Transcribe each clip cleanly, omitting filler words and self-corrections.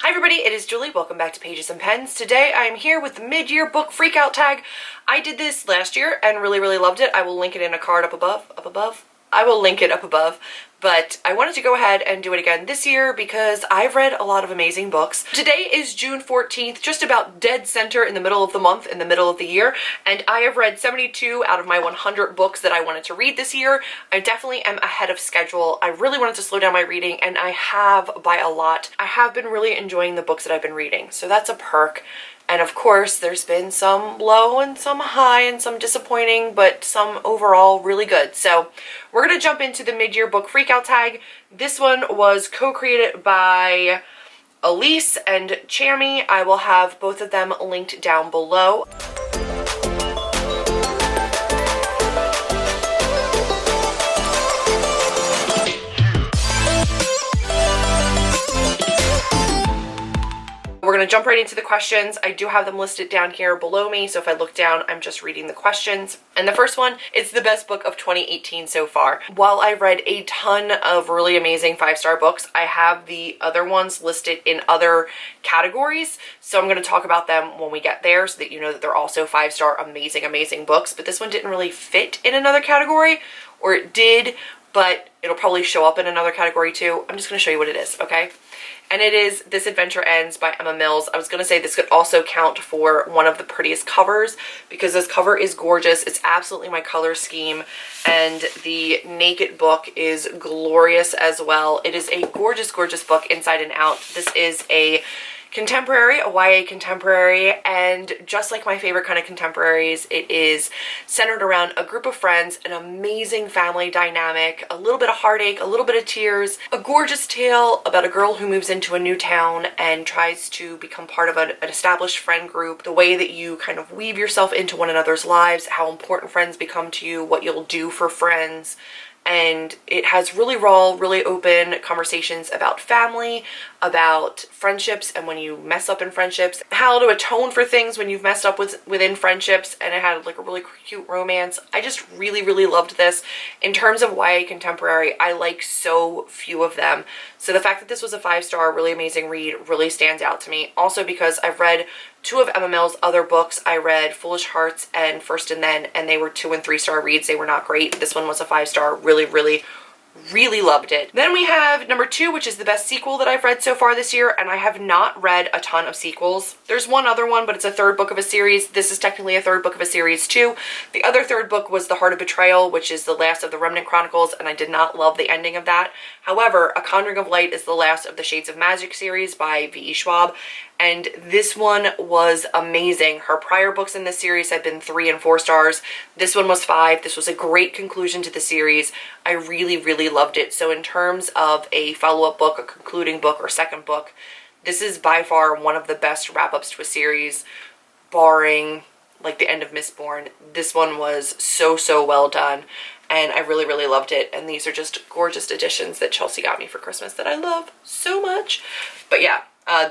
Hi everybody, it is Julie. Welcome back to Pages and Pens. Today I am here with the mid-year book freakout tag. I did this last year and really loved it. I will link it in a card up above. I will link it up above, but I wanted to go ahead and do it again this year because I've read a lot of amazing books. Today is June 14th, just about dead center in the middle of the month, in the middle of the year, and I have read 72 out of my 100 books that I wanted to read this year. I definitely am ahead of schedule. I really wanted to slow down my reading, and I have by a lot. I have been really enjoying the books that I've been reading, so that's a perk. And of course, there's been some low and some high and some disappointing, but some overall really good. So we're going to jump into the mid-year book freakout tag. This one was co-created by Elise and Chammy. I will have both of them linked down below. We're going to jump right into the questions. I do have them listed down here below me, so if I look down, I'm just reading the questions. And the first one is the best book of 2018 so far. While I've read a ton of really amazing 5-star books, I have the other ones listed in other categories, so I'm going to talk about them when we get there so that you know that they're also 5-star amazing books. But this one didn't really fit in another category, or it did, but it'll probably show up in another category too. I'm just going to show you what it is, okay? And it is This Adventure Ends by Emma Mills. I was going to say this could also count for one of the prettiest covers because this cover is gorgeous. It's absolutely my color scheme, and the naked book is glorious as well. It is a gorgeous book inside and out. This is a contemporary, a YA contemporary, and just like my favorite kind of contemporaries, it is centered around a group of friends, an amazing family dynamic, a little bit of heartache, a little bit of tears, a gorgeous tale about a girl who moves into a new town and tries to become part of an established friend group, the way that you kind of weave yourself into one another's lives, how important friends become to you, what you'll do for friends. And it has really raw, really open conversations about family, about friendships, and when you mess up in friendships, how to atone for things when you've messed up within friendships, and it had like a really cute romance. I just really loved this. In terms of YA contemporary, I like so few of them. So the fact that this was a 5-star, really amazing read really stands out to me. Also because I've read 2 of Emma Mills' other books. I read Foolish Hearts and First and Then, and they were 2- and 3-star reads. They were not great. This one was a 5-star. Really loved it. Then we have number 2, which is the best sequel that I've read so far this year, and I have not read a ton of sequels. There's one other one, but it's a 3rd book of a series. This is technically a 3rd book of a series too. The other 3rd book was The Heart of Betrayal, which is the last of the Remnant Chronicles, and I did not love the ending of that. However, A Conjuring of Light is the last of the Shades of Magic series by V.E. Schwab, and this one was amazing. Her prior books in this series have been 3 and 4 stars. This one was 5. This was a great conclusion to the series. I really loved it. So in terms of a follow-up book, a concluding book, or second book, this is by far one of the best wrap-ups to a series, barring like the end of Mistborn. This one was so well done, and I really loved it. And these are just gorgeous additions that Chelsea got me for Christmas that I love so much. But yeah,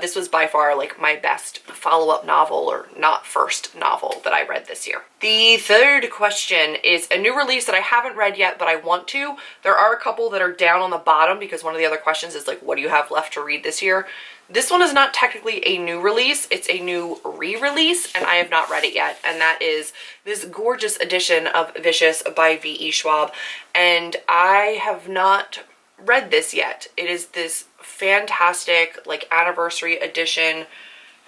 this was by far like my best follow-up novel, or not first novel, that I read this year. The 3rd question is a new release that I haven't read yet, but I want to. There are a couple that are down on the bottom because one of the other questions is like, what do you have left to read this year? This one is not technically a new release, it's a new re-release, and I have not read it yet, and that is this gorgeous edition of Vicious by V.E. Schwab, and I have not read this yet. It is this fantastic like anniversary edition.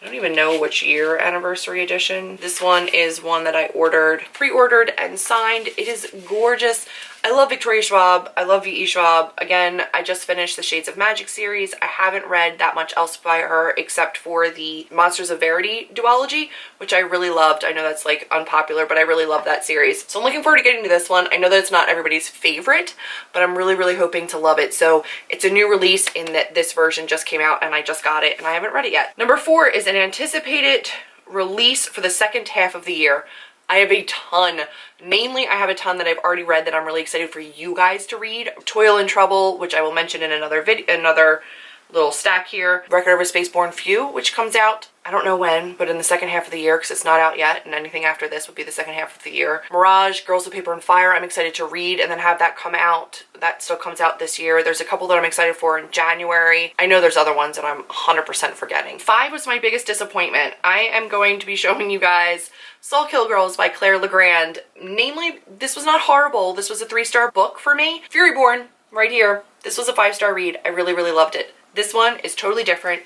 I don't even know which year anniversary edition. This one is one that I pre-ordered and signed. It is gorgeous. I love Victoria Schwab. I love V.E. Schwab. Again, I just finished the Shades of Magic series. I haven't read that much else by her except for the Monsters of Verity duology, which I really loved. I know that's like unpopular, but I really love that series. So I'm looking forward to getting to this one. I know that it's not everybody's favorite, but I'm really hoping to love it. So it's a new release in that this version just came out and I just got it and I haven't read it yet. Number 4 is an anticipated release for the second half of the year. I have a ton. Mainly, I have a ton that I've already read that I'm really excited for you guys to read. Toil and Trouble, which I will mention in another video, another little stack here. Record of a Spaceborne Few, which comes out. I I don't know when, but in the second half of the year, because it's not out yet, and anything after this would be the second half of the year. Mirage, Girls with Paper and Fire, I'm excited to read and then have that come out. That still comes out this year. There's a couple that I'm excited for in January. I know there's other ones that I'm 100% forgetting. 5 was my biggest disappointment. I am going to be showing you guys Saul Kill Girls by Claire Legrand. Namely, this was not horrible. This was a 3-star book for me. Furyborn, right here. This was a 5-star read. I really, really loved it. This one is totally different.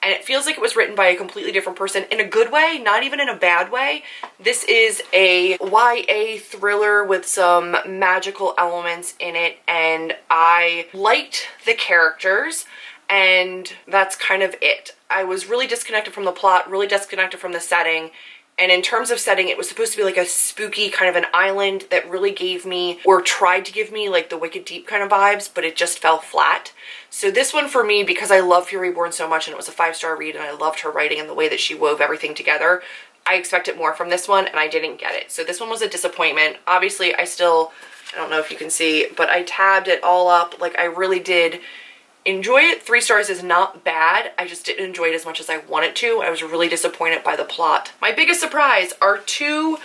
And it feels like it was written by a completely different person in a good way, not even in a bad way. This is a YA thriller with some magical elements in it, and I liked the characters, and that's kind of it. I was really disconnected from the plot, really disconnected from the setting. And in terms of setting, it was supposed to be like a spooky kind of an island that really gave me, or tried to give me, like the Wicked Deep kind of vibes, but it just fell flat. So this one for me, because I love Furyborn so much and it was a 5-star read and I loved her writing and the way that she wove everything together, I expected more from this one and I didn't get it. So this one was a disappointment. Obviously, I don't know if you can see, but I tabbed it all up. Like, I really did enjoy it. 3 stars is not bad. I just didn't enjoy it as much as I wanted to. I was really disappointed by the plot. My biggest surprise are 2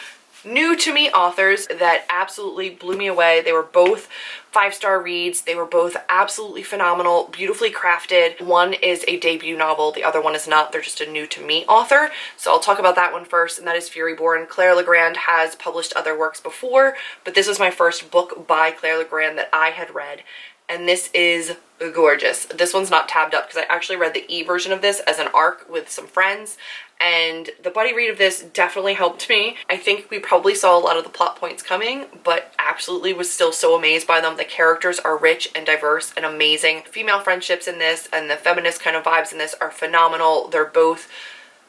new to me authors that absolutely blew me away. They were both 5-star reads. They were both absolutely phenomenal, beautifully crafted. One is a debut novel, the other one is not. They're just a new to me author. So I'll talk about that one first, and that is Furyborn. Claire Legrand has published other works before, but this was my first book by Claire Legrand that I had read. And this is gorgeous. This one's not tabbed up because I actually read the e-version of this as an ARC with some friends, and the buddy read of this definitely helped me. I think we probably saw a lot of the plot points coming, but absolutely was still so amazed by them. The characters are rich and diverse and amazing. Female friendships in this and the feminist kind of vibes in this are phenomenal. They're both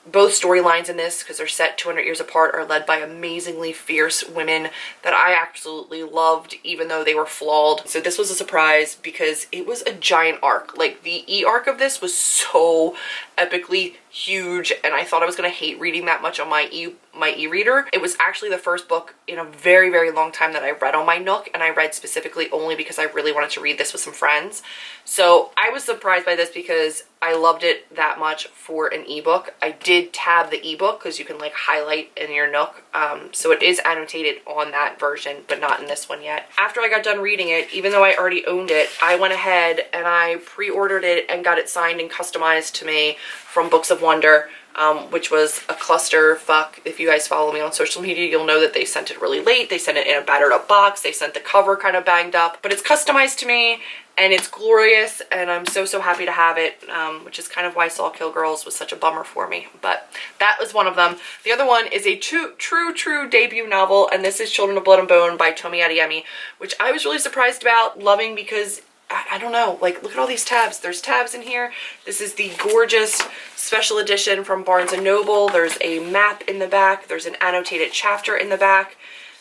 storylines in this, because they're set 200 years apart, are led by amazingly fierce women that I absolutely loved, even though they were flawed. So this was a surprise because it was a giant arc. Like, the e-arc of this was so epically huge, and I thought I was gonna hate reading that much on my e-reader. It was actually the first book in a very, very long time that I read on my Nook, and I read specifically only because I really wanted to read this with some friends. So I was surprised by this because I loved it that much for an ebook. I did tab the ebook because you can like highlight in your Nook. So it is annotated on that version, but not in this one yet. After I got done reading it, even though I already owned it, I went ahead and I pre-ordered it and got it signed and customized to me from Books of Wonder, which was a clusterfuck. If you guys follow me on social media, you'll know that they sent it really late. They sent it in a battered up box. They sent the cover kind of banged up, but it's customized to me and it's glorious, and I'm so, so happy to have it, which is kind of why Saul Kill Girls was such a bummer for me, but that was one of them. The other one is a true debut novel, and this is Children of Blood and Bone by Tomi Adeyemi, which I was really surprised about loving because I don't know, like, look at all these tabs. There's tabs in here. This is the gorgeous special edition from Barnes & Noble. There's a map in the back. There's an annotated chapter in the back.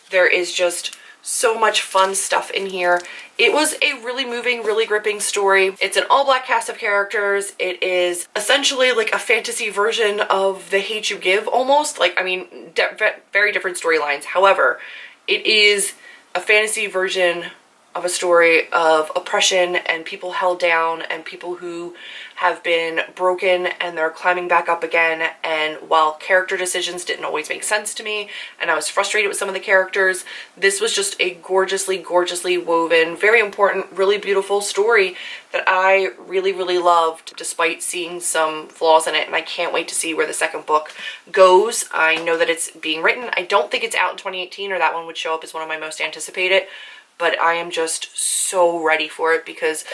There is just so much fun stuff in here. It was a really moving, really gripping story. It's an all-black cast of characters. It is essentially like a fantasy version of The Hate U Give, almost. Like, I mean, very different storylines. However, it is a fantasy version of a story of oppression and people held down and people who have been broken and they're climbing back up again. And while character decisions didn't always make sense to me and I was frustrated with some of the characters, this was just a gorgeously, gorgeously woven, very important, really beautiful story that I really, really loved despite seeing some flaws in it. And I can't wait to see where the second book goes. I know that it's being written. I don't think it's out in 2018, or that one would show up as one of my most anticipated. But I am just so ready for it because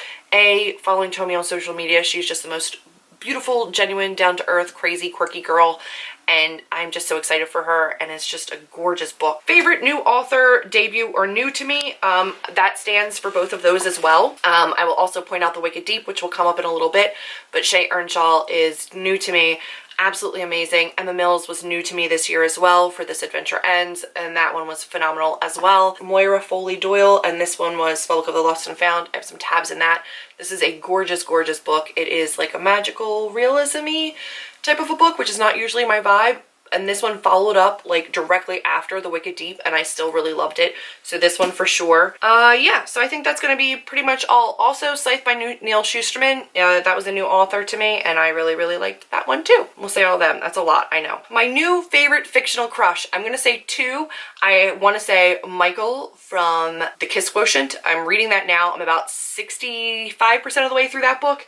following Tomi on social media, she's just the most beautiful, genuine, down-to-earth, crazy, quirky girl, and I'm just so excited for her, and it's just a gorgeous book. Favorite new author, debut, or new to me, that stands for both of those as well. I will also point out The Wicked Deep, which will come up in a little bit, but Shay Earnshaw is new to me. Absolutely amazing. Emma Mills was new to me this year as well for This Adventure Ends, and that one was phenomenal as well. Moira Foley Doyle, and this one was Spellbook of the Lost and Found. I have some tabs in that. This is a gorgeous, gorgeous book. It is like a magical realism-y type of a book, which is not usually my vibe. and this one followed up like directly after The Wicked Deep, and I still really loved it. So this one for sure. Yeah, so I think that's gonna be pretty much all. Also, Scythe by Neil Shusterman. That was a new author to me, and I really, really liked that one too. We'll say all of them. That's a lot, I know. My new favorite fictional crush. I'm gonna say two. I want to say Michael from The Kiss Quotient. I'm reading that now. I'm about 65% of the way through that book.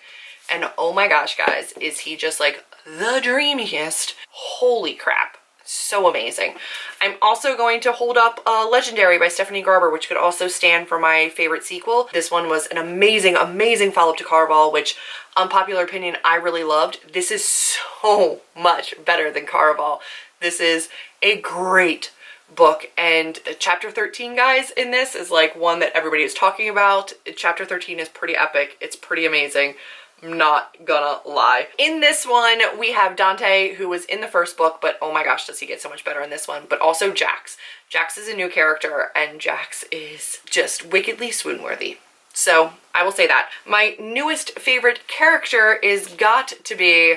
And oh my gosh, guys, is he just like the dreamiest? Holy crap. So amazing. I'm also going to hold up Legendary by Stephanie Garber, which could also stand for my favorite sequel. This one was an amazing, amazing follow-up to Caraval, which, unpopular opinion, I really loved. This is so much better than Caraval. This is a great book, and chapter 13, guys, in this is like one that everybody is talking about. Chapter 13 is pretty epic. It's pretty amazing. I'm not gonna lie. In this one, we have Dante, who was in the first book, but oh my gosh, does he get so much better in this one. But also Jax. Jax is a new character, and Jax is just wickedly swoon-worthy. So I will say that. My newest favorite character is got to be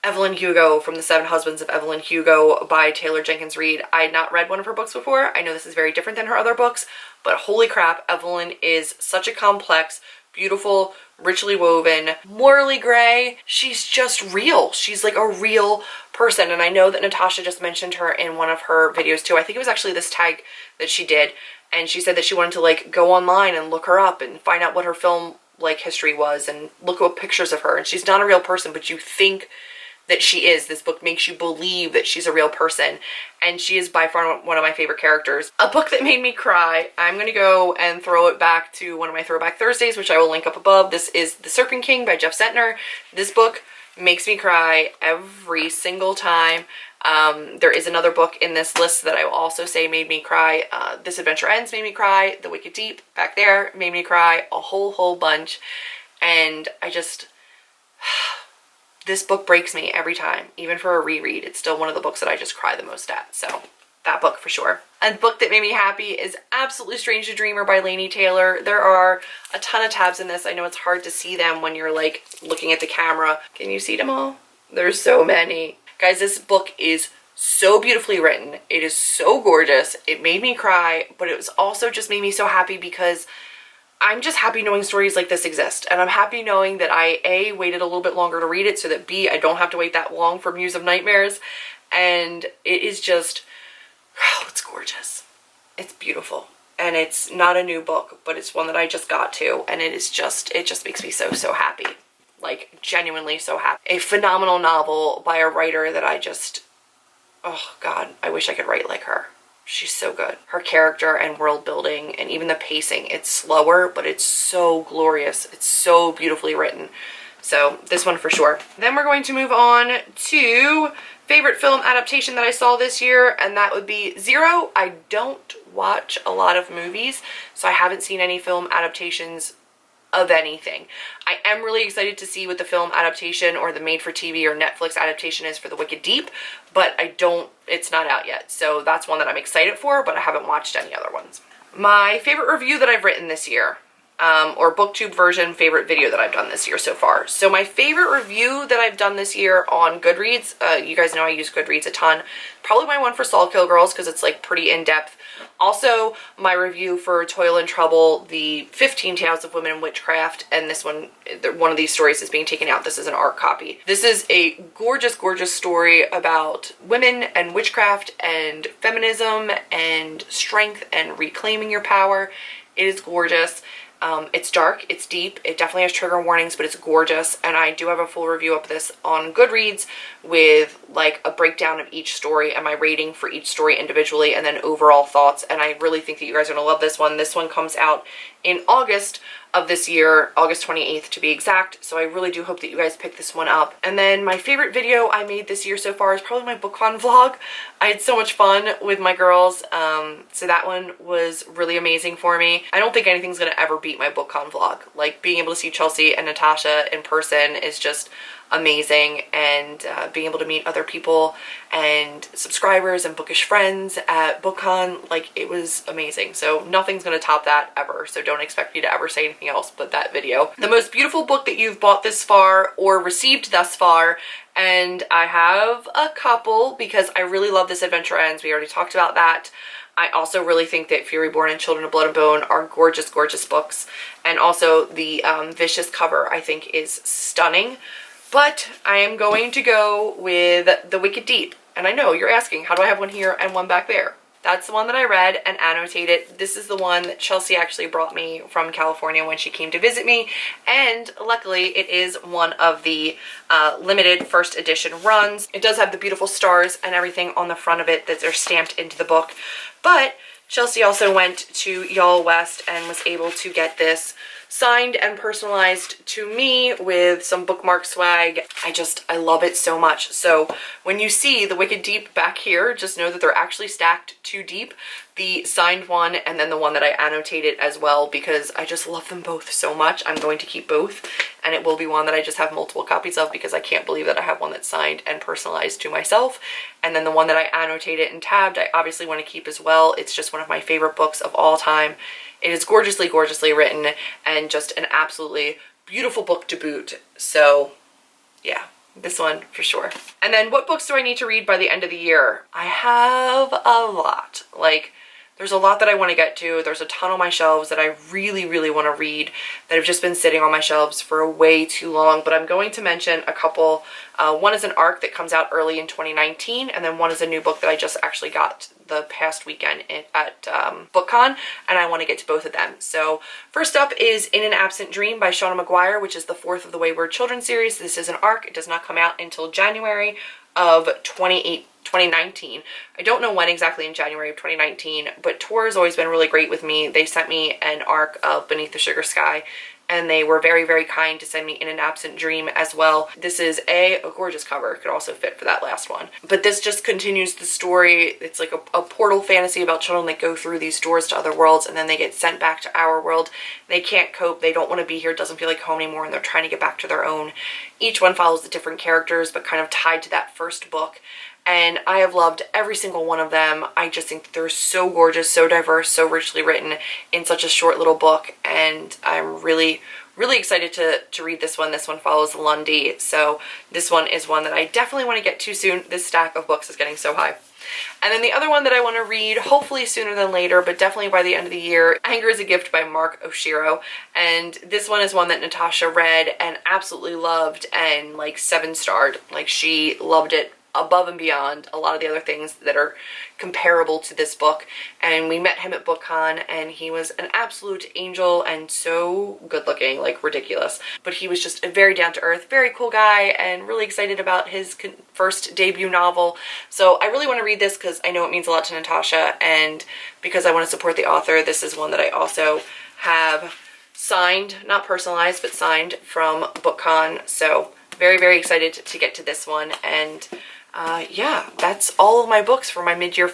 Evelyn Hugo from The Seven Husbands of Evelyn Hugo by Taylor Jenkins Reid. I had not read one of her books before. I know this is very different than her other books, but holy crap, Evelyn is such a complex, beautiful, richly woven, morally gray. She's just real. She's like a real person. And I know that Natasha just mentioned her in one of her videos too. I think it was actually this tag that she did. And she said that she wanted to like go online and look her up and find out what her film like history was and look at pictures of her. And she's not a real person, but you think that she is. This book makes you believe that she's a real person, and she is by far one of my favorite characters. A book that made me cry, I'm gonna go and throw it back to one of my Throwback Thursdays, which I will link up above. This is The Serpent King by Jeff Sentner. This book makes me cry every single time. There is another book in this list that I will also say made me cry. This Adventure Ends made me cry. The Wicked Deep back there made me cry a whole bunch, and I just this book breaks me every time. Even for a reread, it's still one of the books that I just cry the most at. So that book for sure. A book that made me happy is Absolutely Strange to Dreamer by Laini Taylor. There are a ton of tabs in this. I know it's hard to see them when you're like looking at the camera. Can you see them all? There's so many. Guys, this book is so beautifully written. It is so gorgeous. It made me cry, but it was also just made me so happy because I'm just happy knowing stories like this exist. And I'm happy knowing that I, A, waited a little bit longer to read it so that, B, I don't have to wait that long for Muse of Nightmares. And it is just, oh, it's gorgeous. It's beautiful. And it's not a new book, but it's one that I just got to. And it just makes me so happy. Like, genuinely so happy. A phenomenal novel by a writer that I just, oh God, I wish I could write like her. She's so good. Her character and world building and even the pacing, it's slower, but it's so glorious. It's so beautifully written. So this one for sure. Then we're going to move on to favorite film adaptation that I saw this year, and that would be Zero. I don't watch a lot of movies, so I haven't seen any film adaptations of anything. I am really excited to see what the film adaptation or the made-for-TV or Netflix adaptation is for The Wicked Deep, but it's not out yet. So that's one that I'm excited for, but I haven't watched any other ones. My favorite review that I've written this year, or Booktube version favorite video that I've done this year so far. So my favorite review that I've done this year on Goodreads, you guys know I use Goodreads a ton. Probably my one for Soul Kill Girls because it's like pretty in-depth. Also, my review for Toil and Trouble, the 15 Tales of Women in Witchcraft, and this one of these stories is being taken out. This is an art copy. This is a gorgeous, gorgeous story about women and witchcraft and feminism and strength and reclaiming your power. It is gorgeous. It's dark, it's deep, it definitely has trigger warnings, but it's gorgeous, and I do have a full review of this on Goodreads with like a breakdown of each story and my rating for each story individually and then overall thoughts, and I really think that you guys are going to love this one. This one comes out in August of this year, August 28th to be exact, so I really do hope that you guys pick this one up. And then my favorite video I made this year so far is probably my BookCon vlog. I had so much fun with my girls, so that one was really amazing for me. I don't think anything's gonna ever beat my BookCon vlog. Like, being able to see Chelsea and Natasha in person is just amazing, and being able to meet other people and subscribers and bookish friends at BookCon, like, it was amazing. So nothing's gonna top that ever, so don't expect me to ever say anything else but that video. The most beautiful book that you've bought this far or received thus far, and I have a couple because I really love This Adventure Ends. We already talked about that. I also really think that Fury Born and Children of Blood and Bone are gorgeous, gorgeous books. And also the Vicious cover I think is stunning. But I am going to go with The Wicked Deep. And I know you're asking, how do I have one here and one back there? That's the one that I read and annotated. This is the one that Chelsea actually brought me from California when she came to visit me. And luckily it is one of the limited first edition runs. It does have the beautiful stars and everything on the front of it that are stamped into the book. But Chelsea also went to Y'all West and was able to get this signed and personalized to me with some bookmark swag. I love it so much. So when you see The Wicked Deep back here, just know that they're actually stacked 2 deep. The signed one and then the one that I annotated as well, because I just love them both so much. I'm going to keep both, and it will be one that I just have multiple copies of because I can't believe that I have one that's signed and personalized to myself. And then the one that I annotated and tabbed, I obviously want to keep as well. It's just one of my favorite books of all time. It is gorgeously, gorgeously written and just an absolutely beautiful book to boot. So yeah, this one for sure. And then what books do I need to read by the end of the year? I have a lot. Like, there's a lot that I want to get to. There's a ton on my shelves that I really, really want to read that have just been sitting on my shelves for way too long. But I'm going to mention a couple. One is an ARC that comes out early in 2019, and then one is a new book that I just actually got the past weekend at BookCon, and I want to get to both of them. So first up is In an Absent Dream by Shauna McGuire, which is the 4th of the Wayward Children series. This is an ARC. It does not come out until January of 2019. I don't know when exactly in January of 2019, but Tor has always been really great with me. They sent me an ARC of Beneath the Sugar Sky, and they were very, very kind to send me In an Absent Dream as well. This is a gorgeous cover. It could also fit for that last one. But this just continues the story. It's like a portal fantasy about children that go through these doors to other worlds, and then they get sent back to our world. They can't cope. They don't want to be here. It doesn't feel like home anymore, and they're trying to get back to their own. Each one follows the different characters, but kind of tied to that first book. And I have loved every single one of them. I just think that they're so gorgeous, so diverse, so richly written in such a short little book. And I'm really, really excited to read this one. This one follows Lundy. So this one is one that I definitely want to get to soon. This stack of books is getting so high. And then the other one that I want to read, hopefully sooner than later, but definitely by the end of the year, Anger is a Gift by Mark Oshiro. And this one is one that Natasha read and absolutely loved and like 7-starred. Like, she loved it above and beyond a lot of the other things that are comparable to this book. And we met him at BookCon, and he was an absolute angel and so good looking, like ridiculous. But he was just a very down-to-earth, very cool guy, and really excited about his first debut novel. So I really want to read this because I know it means a lot to Natasha, and because I want to support the author, this is one that I also have signed, not personalized, but signed from BookCon. So very, very excited to get to this one. And yeah, that's all of my books for my mid-year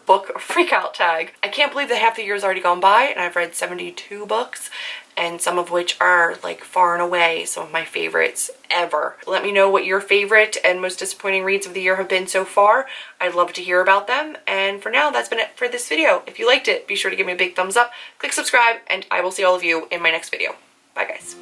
book freakout tag. I can't believe that half the year's already gone by, and I've read 72 books, and some of which are like far and away some of my favorites ever. Let me know what your favorite and most disappointing reads of the year have been so far. I'd love to hear about them. And for now, that's been it for this video. If you liked it, be sure to give me a big thumbs up, click subscribe, and I will see all of you in my next video. Bye guys.